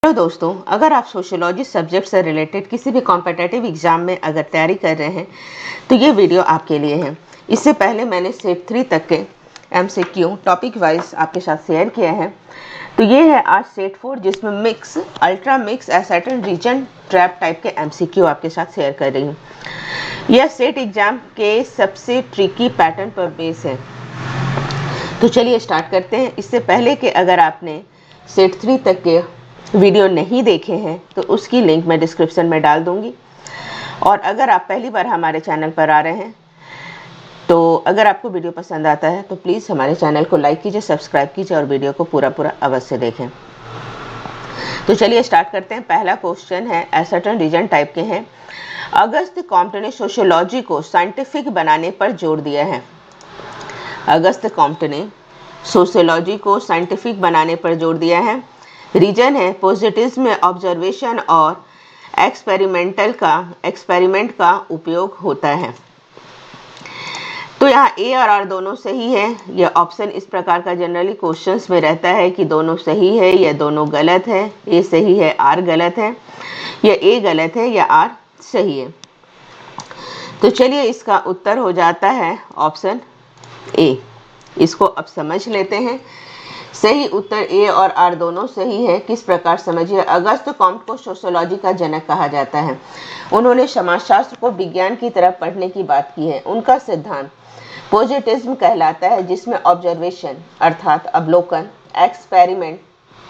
Hello दोस्तों, अगर आप सोशियोलॉजी सब्जेक्ट से रिलेटेड किसी भी कॉम्पिटिटिव एग्जाम में अगर तैयारी कर रहे हैं तो ये वीडियो आपके लिए है। इससे पहले मैंने सेट 3 तक के एमसीक्यू टॉपिक वाइज आपके साथ शेयर किया है। तो ये है आज सेट 4, जिसमें mix, ultra mix, assertion reason, trap type के एमसीक्यू आपके साथ शेयर कर रही हूँ। यह सेट एग्जाम के सबसे ट्रिकी पैटर्न पर बेस है। तो चलिए स्टार्ट करते हैं। इससे पहले कि अगर आपने सेट 3 तक के वीडियो नहीं देखे हैं तो उसकी लिंक मैं डिस्क्रिप्शन में डाल दूंगी। और अगर आप पहली बार हमारे चैनल पर आ रहे हैं तो अगर आपको वीडियो पसंद आता है तो प्लीज़ हमारे चैनल को लाइक कीजिए, सब्सक्राइब कीजिए और वीडियो को पूरा अवश्य देखें। तो चलिए स्टार्ट करते हैं। पहला क्वेश्चन है, एसर्टेन रीजन टाइप के हैं। अगस्त कॉम्टे ने सोशियोलॉजी को साइंटिफिक बनाने पर जोर दिया है। अगस्त कॉम्टे ने सोशियोलॉजी को साइंटिफिक बनाने पर जोर दिया है। रीजन है पॉजिटिव्स में ऑब्जर्वेशन और एक्सपेरिमेंट का उपयोग होता है। तो यहाँ ए और आर दोनों सही है। यह ऑप्शन इस प्रकार का जनरली क्वेश्चंस में रहता है कि दोनों सही है या दोनों गलत है। ए सही है, आर गलत है, या ए गलत है या आर सही है। तो चलिए इसका उत्तर हो जाता है ऑप्शन ए। इसको अब समझ लेते हैं। सही उत्तर ए और आर दोनों सही है। किस प्रकार समझिए। अगस्त कॉम्टे को सोशियोलॉजी का जनक कहा जाता है। उन्होंने समाजशास्त्र को विज्ञान की तरह पढ़ने की बात की है। उनका सिद्धांत पॉजिटिव्म कहलाता है, जिसमें ऑब्जर्वेशन अर्थात अवलोकन, एक्सपेरिमेंट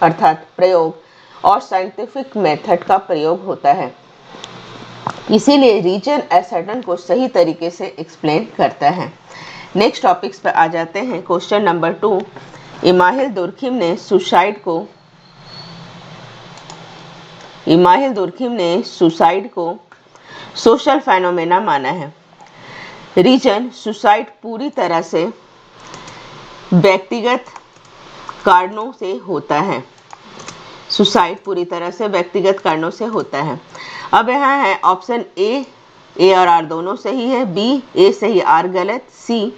अर्थात प्रयोग और साइंटिफिक मेथड का प्रयोग होता है। इसीलिए रीजन एसर्टेन को सही तरीके से एक्सप्लेन करता है। नेक्स्ट टॉपिक्स पर आ जाते हैं। क्वेश्चन नंबर 2, इमाहिल दुर्खिम ने सुसाइड को सोशल फेनोमेना माना है। रीजन, सुसाइड पूरी तरह से व्यक्तिगत कारणों से होता है। सुसाइड पूरी तरह से व्यक्तिगत कारणों से होता है। अब यहाँ है ऑप्शन ए और आर दोनों सही है, बी ए सही आर गलत, सी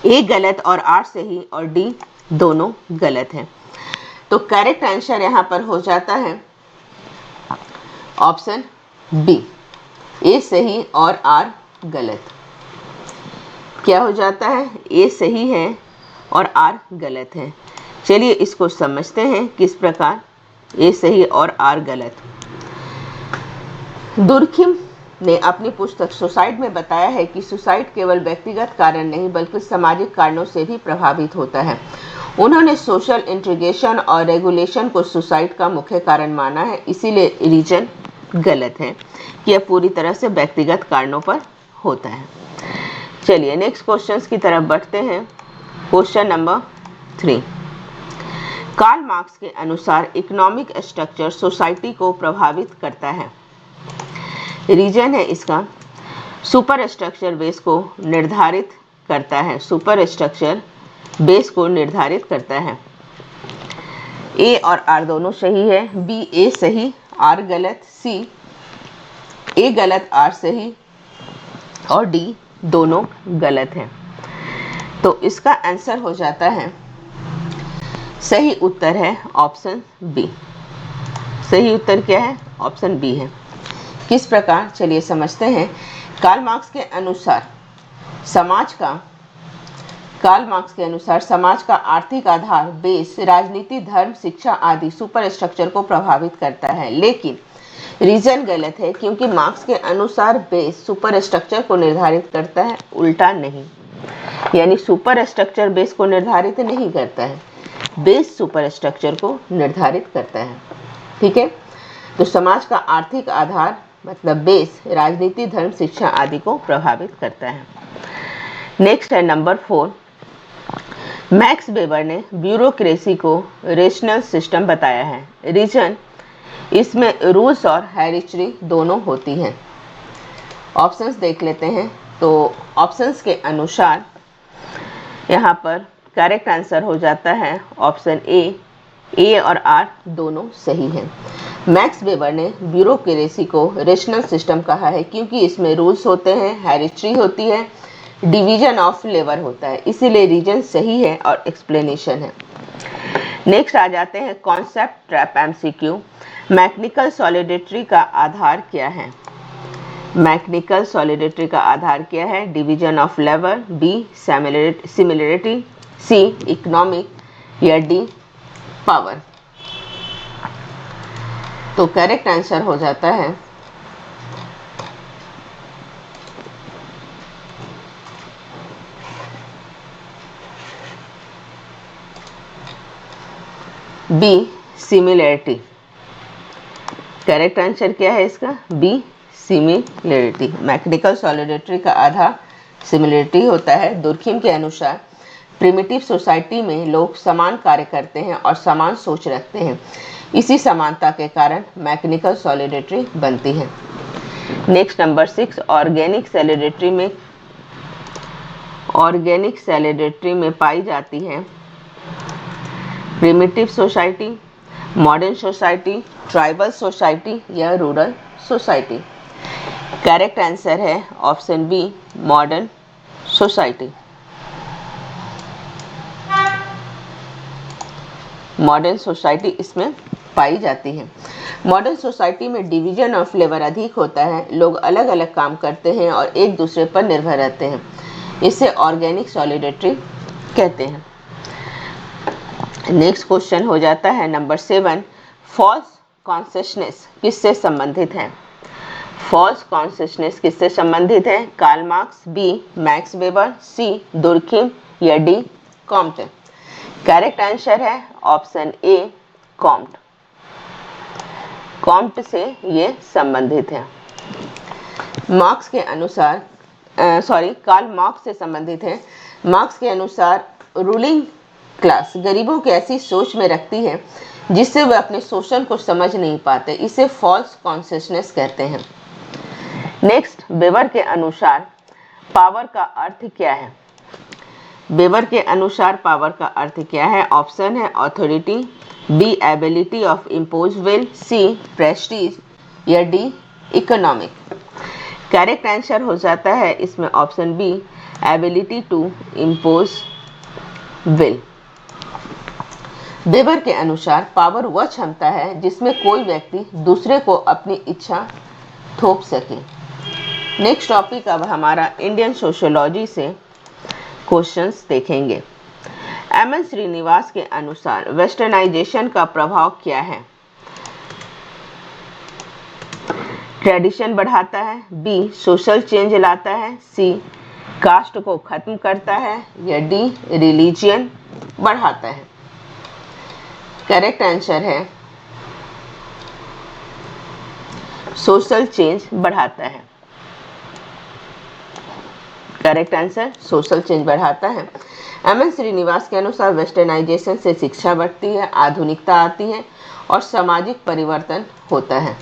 ए गलत और आर सही, और डी दोनों गलत हैं। तो करेक्ट आंसर यहाँ पर हो जाता है ऑप्शन बी, ए सही और आर गलत। क्या हो जाता है, ए सही है और आर गलत है। चलिए इसको समझते हैं किस प्रकार ए सही और आर गलत। दुर्खिम ने अपनी पुस्तक सुसाइड में बताया है कि सुसाइड केवल व्यक्तिगत कारण नहीं बल्कि सामाजिक कारणों से भी प्रभावित होता है। उन्होंने सोशल इंटीग्रेशन और रेगुलेशन को सुसाइड का मुख्य कारण माना है। इसीलिए रीजन गलत है कि यह पूरी तरह से व्यक्तिगत कारणों पर होता है। चलिए नेक्स्ट क्वेश्चंस की तरफ बढ़ते हैं। क्वेश्चन नंबर 3, कार्ल मार्क्स के अनुसार इकोनॉमिक स्ट्रक्चर सोसाइटी को प्रभावित करता है। रीजन है इसका सुपर स्ट्रक्चर बेस को निर्धारित करता है। सुपर स्ट्रक्चर बेस को निर्धारित करता है। ए और आर दोनों सही है, बी ए सही आर गलत, सी ए गलत आर सही, और डी दोनों गलत हैं। तो इसका आंसर हो जाता है, सही उत्तर है ऑप्शन बी। सही उत्तर क्या है, ऑप्शन बी है। किस प्रकार, चलिए समझते हैं। कार्ल मार्क्स के अनुसार समाज का आर्थिक आधार, बेस, राजनीति, धर्म, शिक्षा आदि सुपर स्ट्रक्चर को प्रभावित करता है। लेकिन रीजन गलत है, क्योंकि मार्क्स के अनुसार बेस सुपर स्ट्रक्चर को निर्धारित करता है, उल्टा नहीं। यानी सुपर स्ट्रक्चर बेस को निर्धारित नहीं करता है, बेस सुपर स्ट्रक्चर को निर्धारित करता है। ठीक है। तो समाज का आर्थिक आधार मतलब बेस राजनीति, धर्म, शिक्षा आदि को प्रभावित करता है। नेक्स्ट है नंबर 4, मैक्स वेबर ने ब्यूरोक्रेसी को रेशनल सिस्टम बताया है। रीजन, इसमें रूल्स और हेरिटरी दोनों होती हैं। ऑप्शंस देख लेते हैं। तो ऑप्शंस के अनुसार यहाँ पर करेक्ट आंसर हो जाता है ऑप्शन ए और आर दोनों सही हैं। मैक्स वेबर ने ब्यूरोक्रेसी को रेशनल सिस्टम कहा है क्योंकि इसमें रूल्स होते हैं, हेरिटरी होती है, डिवीजन ऑफ लेबर होता है। इसीलिए रीजन सही है और एक्सप्लेनेशन है। नेक्स्ट आ जाते हैं concept trap MCQ. Mechanical solidity का आधार क्या है? मैकेनिकल सॉलिडिटी का आधार क्या है? डिवीजन ऑफ लेवल, बी सिमिलरिटी, सी इकोनॉमिक या डी पावर। तो करेक्ट आंसर हो जाता है बी सिमिलरिटी। करेक्ट आंसर क्या है इसका? B similarity. मैकेनिकल सॉलिडिटी का आधार सिमिलरिटी होता है। दुर्खिम के अनुसार प्रिमिटिव सोसाइटी में लोग समान कार्य करते हैं और समान सोच रखते हैं। इसी समानता के कारण मैकेनिकल सॉलिडिटी बनती है। नेक्स्ट नंबर 6, ऑर्गेनिक सॉलिडिटी में पाई जाती है primitive society, modern society, tribal society या रूरल सोसाइटी। करेक्ट आंसर है option B modern society. Modern society इसमें पाई जाती है। मॉडर्न सोसाइटी में डिवीजन ऑफ लेबर अधिक होता है। लोग अलग अलग काम करते हैं और एक दूसरे पर निर्भर रहते हैं। इसे ऑर्गेनिक सॉलिडिटी कहते हैं। नेक्स्ट क्वेश्चन हो जाता है नंबर 7, फॉल्स कॉन्शियसनेस किससे संबंधित है? फॉल्स कॉन्शियसनेस किससे संबंधित है? Karl Marx, B Max Weber, C Durkheim या डी कॉम्ट। करेक्ट आंसर है ऑप्शन ए कॉम्ट। कॉम्ट से ये संबंधित है। मार्क्स के अनुसार कार्ल मार्क्स से संबंधित है। मार्क्स के अनुसार रूलिंग क्लास गरीबों की ऐसी सोच में रखती है जिससे वे अपने शोषण को समझ नहीं पाते। इसे फॉल्स कॉन्शियसनेस कहते हैं। नेक्स्ट, वेबर के अनुसार पावर का अर्थ क्या है? वेबर के अनुसार पावर का अर्थ क्या है? ऑप्शन है authority, B ability of impose will, C prestige या डी इकोनॉमिक। करेक्ट आंसर हो जाता है इसमें option B ability to impose will. Weber के अनुसार पावर वह क्षमता है जिसमें कोई व्यक्ति दूसरे को अपनी इच्छा थोप सके। नेक्स्ट टॉपिक अब हमारा इंडियन सोशियोलॉजी से क्वेश्चंस देखेंगे। एम.एन. श्रीनिवास के अनुसार वेस्टर्नाइजेशन का प्रभाव क्या है? ट्रेडिशन बढ़ाता है, बी सोशल चेंज लाता है, सी कास्ट को खत्म करता है या डी रिलीजियन बढ़ाता है। करेक्ट आंसर है सोशल चेंज बढ़ाता है। करेक्ट आंसर सोशल चेंज बढ़ाता है। एम.एन. श्रीनिवास के अनुसार वेस्टर्नाइजेशन से शिक्षा बढ़ती है, आधुनिकता आती है और सामाजिक परिवर्तन होता है।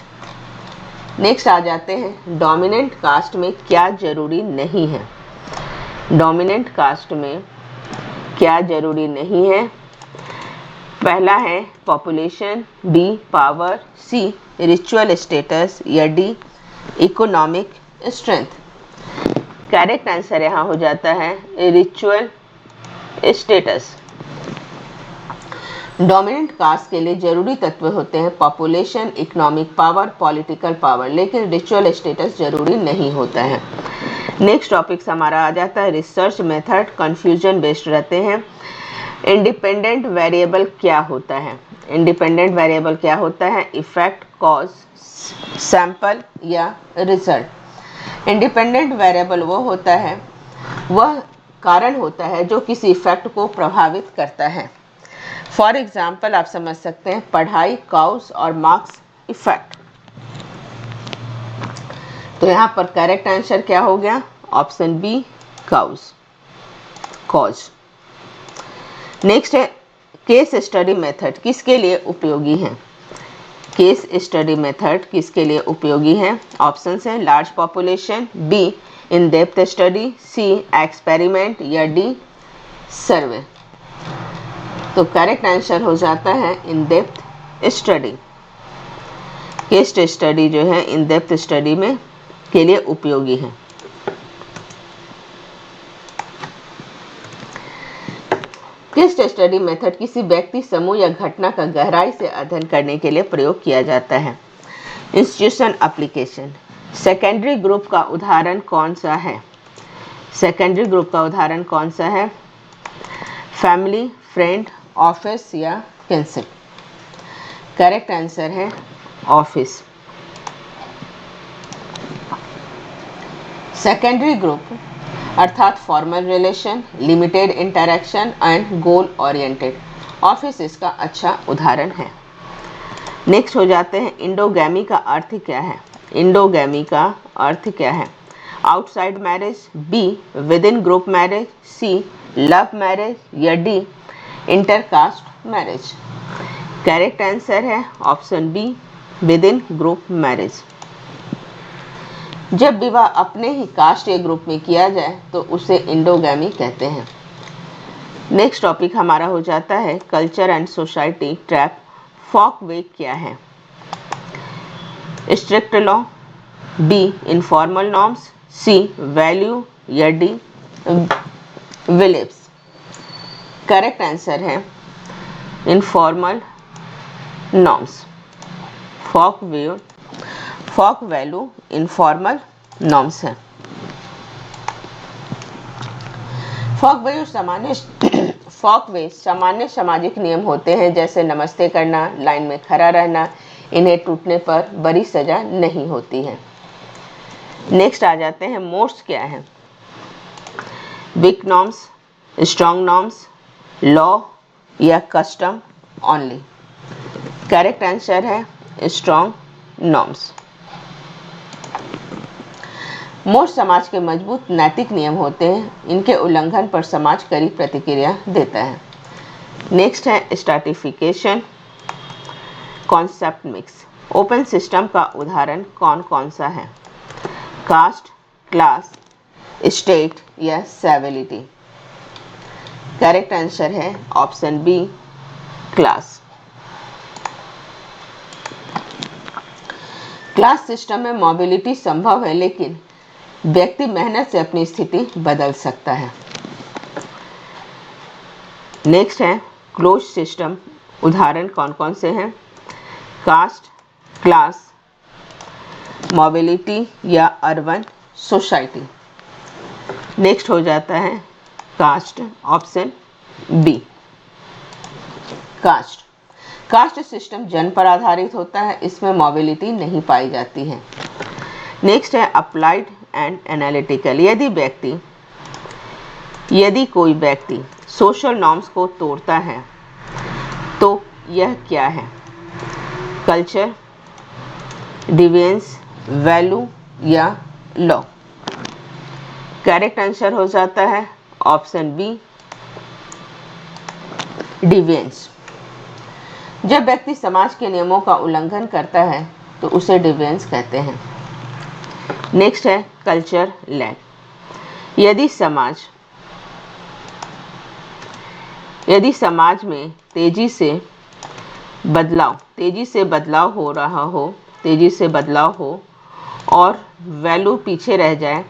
नेक्स्ट आ जाते हैं डोमिनेंट कास्ट में क्या जरूरी नहीं है? डोमिनेंट कास्ट में क्या जरूरी नहीं है? पहला है पॉपुलेशन, बी पावर, सी रिचुअल स्टेटस या D economic strength. Correct answer यहाँ हो जाता है रिचुअल स्टेटस। डोमिनेंट कास्ट के लिए जरूरी तत्व होते हैं population, economic power, political power, लेकिन रिचुअल स्टेटस जरूरी नहीं होता है। नेक्स्ट टॉपिक हमारा आ जाता है रिसर्च मेथड कंफ्यूजन बेस्ड रहते हैं। इंडिपेंडेंट वेरिएबल क्या होता है? इंडिपेंडेंट वेरिएबल क्या होता है? इफेक्ट, कॉज, सैंपल या रिजल्ट। इंडिपेंडेंट वेरिएबल वो होता है, वह कारण होता है जो किसी इफेक्ट को प्रभावित करता है। फॉर एग्जाम्पल आप समझ सकते हैं पढ़ाई, काउस और मार्क्स इफेक्ट। तो यहाँ पर करेक्ट आंसर क्या हो गया? Option B cause, cause. Next है केस स्टडी मेथड किसके लिए उपयोगी है? केस स्टडी मेथड किसके लिए उपयोगी है? ऑप्शंस हैं large population, B in depth study, C experiment या डी सर्वे। तो करेक्ट आंसर हो जाता है in depth study. Case study जो है इन डेप्थ स्टडी में के लिए उपयोगी है। केस केस स्टडी मेथड किसी व्यक्ति, समूह या घटना का गहराई से अध्ययन करने के लिए प्रयोग किया जाता है। Institution application. सेकेंडरी ग्रुप का उदाहरण कौन सा है? सेकेंडरी ग्रुप का उदाहरण कौन सा है? फैमिली, फ्रेंड, ऑफिस या किनशिप। करेक्ट आंसर है ऑफिस। सेकेंडरी ग्रुप अर्थात formal relation, limited interaction and goal oriented. Office इसका अच्छा उदाहरण है। नेक्स्ट हो जाते हैं, इंडोगैमी का अर्थ क्या है? इंडोगैमी का अर्थ क्या है? Outside marriage, B within group marriage, C love marriage या D intercaste marriage. Correct answer है option B within group marriage. जब विवाह अपने ही कास्ट या ग्रुप में किया जाए तो उसे इंडोगैमी कहते हैं। नेक्स्ट टॉपिक हमारा हो जाता है culture and society trap. Folk way क्या है? Strict law, B informal norms, C value या डी बिलीव्स। करेक्ट आंसर है informal norms. Folk value informal norms है। फॉक वे सामान्य सामाजिक नियम होते हैं, जैसे नमस्ते करना, लाइन में खड़ा रहना। इन्हें टूटने पर बड़ी सजा नहीं होती है। नेक्स्ट आ जाते हैं मोड्स क्या है? Weak norms, strong norms, law या कस्टम ओनली। करेक्ट आंसर है स्ट्रॉन्ग नॉर्म्स। मोड समाज के मजबूत नैतिक नियम होते हैं। इनके उल्लंघन पर समाज कड़ी प्रतिक्रिया देता है। नेक्स्ट है stratification concept mix. Open system का उदाहरण कौन कौन सा है? कास्ट, क्लास, स्टेट या सेविलिटी। करेक्ट आंसर है option B class. Class system में मोबिलिटी संभव है, लेकिन व्यक्ति मेहनत से अपनी स्थिति बदल सकता है। नेक्स्ट है क्लोज सिस्टम। उदाहरण कौन कौन से हैं? कास्ट, क्लास, मोबिलिटी या अर्बन सोसाइटी। नेक्स्ट हो जाता है caste, option B caste. Caste system जन्म पर आधारित होता है। इसमें मोबिलिटी नहीं पाई जाती है। नेक्स्ट है अप्लाइड एंड एनालिटिकल। यदि कोई व्यक्ति सोशल नॉर्म्स को तोड़ता है तो यह क्या है? कल्चर, डिविएंस, वैल्यू या लॉ। करेक्ट आंसर हो जाता है ऑप्शन बी डिविएंस। जब व्यक्ति समाज के नियमों का उल्लंघन करता है तो उसे डिविएंस कहते हैं। नेक्स्ट है कल्चर लैग। यदि समाज में तेजी से बदलाव हो और वैल्यू पीछे रह जाए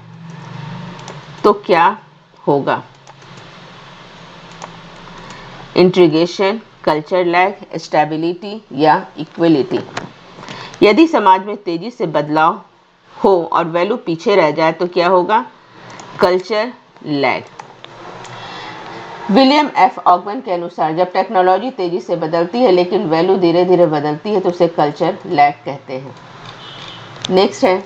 तो क्या होगा? इंटीग्रेशन, कल्चर लैग, स्टेबिलिटी या इक्वलिटी। यदि समाज में तेजी से बदलाव हो और वैल्यू पीछे रह जाए तो क्या होगा? Culture lag. विलियम एफ ऑगमन के अनुसार जब टेक्नोलॉजी तेजी से बदलती है लेकिन वैल्यू धीरे धीरे बदलती है तो उसे कल्चर लैग कहते हैं। नेक्स्ट है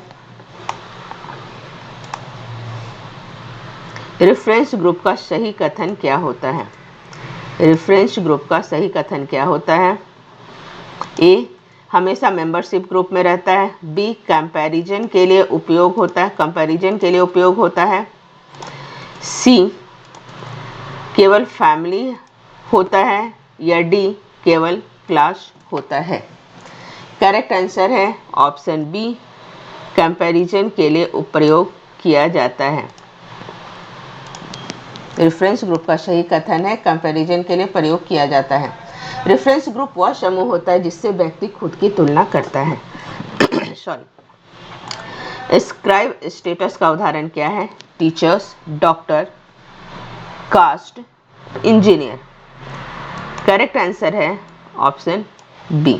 रेफरेंस ग्रुप का सही कथन क्या होता है? रेफरेंस ग्रुप का सही कथन क्या होता है? ए हमेशा मेंबरशिप ग्रुप में रहता है। बी कंपैरिजन के लिए उपयोग होता है। सी केवल फैमिली होता है या डी केवल क्लास होता है। करेक्ट आंसर है ऑप्शन बी कंपैरिजन के लिए उपयोग किया जाता है। रेफरेंस ग्रुप का सही कथन है कंपैरिजन के लिए प्रयोग किया जाता है। रेफरेंस ग्रुप वह समूह होता है जिससे व्यक्ति खुद की तुलना करता है। स्क्राइब स्टेटस का उदाहरण क्या है? Teachers, doctor, caste, engineer. Correct answer है option B,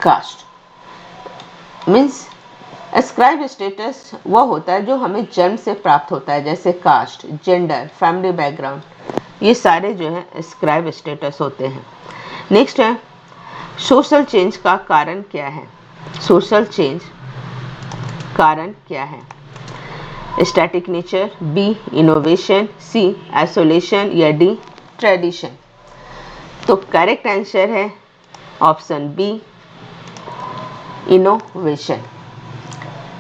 caste. Means ascribe status वह होता है जो हमें जन्म से प्राप्त होता है, जैसे कास्ट, जेंडर, फैमिली बैकग्राउंड, ये सारे जो है एस्क्राइब स्टेटस होते हैं। नेक्स्ट है सोशल चेंज का कारण क्या है? सोशल चेंज कारण क्या है? स्टैटिक नेचर, बी इनोवेशन, सी आइसोलेशन या डी ट्रेडिशन। तो करेक्ट आंसर है ऑप्शन बी, इनोवेशन।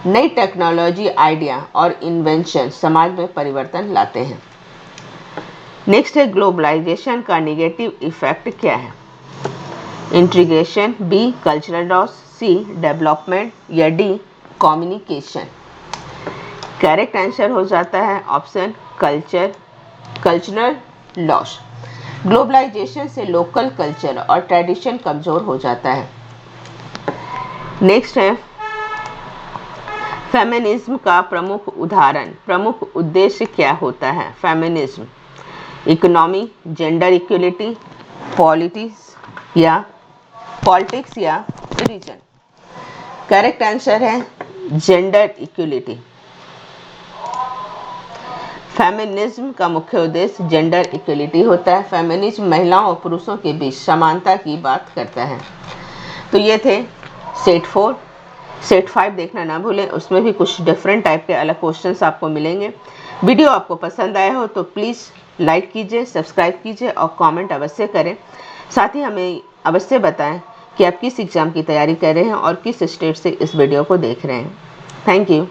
नई टेक्नोलॉजी, आइडिया और इन्वेंशन समाज में परिवर्तन लाते हैं। नेक्स्ट है ग्लोबलाइजेशन का नेगेटिव इफेक्ट क्या है? इंटीग्रेशन, बी कल्चरल लॉस, सी डेवलपमेंट या डी कम्युनिकेशन। करेक्ट आंसर हो जाता है ऑप्शन कल्चरल लॉस। ग्लोबलाइजेशन से लोकल कल्चर और ट्रेडिशन कमजोर हो जाता है। नेक्स्ट है फेमिनिज्म का प्रमुख उदाहरण, प्रमुख उद्देश्य क्या होता है? Feminism, economy, gender equality, politics या रिलीजन। करेक्ट आंसर है जेंडर इक्वलिटी। फेमिनिज्म का मुख्य उद्देश्य जेंडर इक्वलिटी होता है। फेमिनिज्म महिलाओं और पुरुषों के बीच समानता की बात करता है। तो ये थे सेट 4। सेट 5 देखना ना भूलें, उसमें भी कुछ डिफरेंट टाइप के अलग क्वेश्चंस आपको मिलेंगे। वीडियो आपको पसंद आया हो तो प्लीज़ लाइक कीजिए, सब्सक्राइब कीजिए और कमेंट अवश्य करें। साथ ही हमें अवश्य बताएं कि आप किस एग्ज़ाम की तैयारी कर रहे हैं और किस स्टेट से इस वीडियो को देख रहे हैं। Thank you.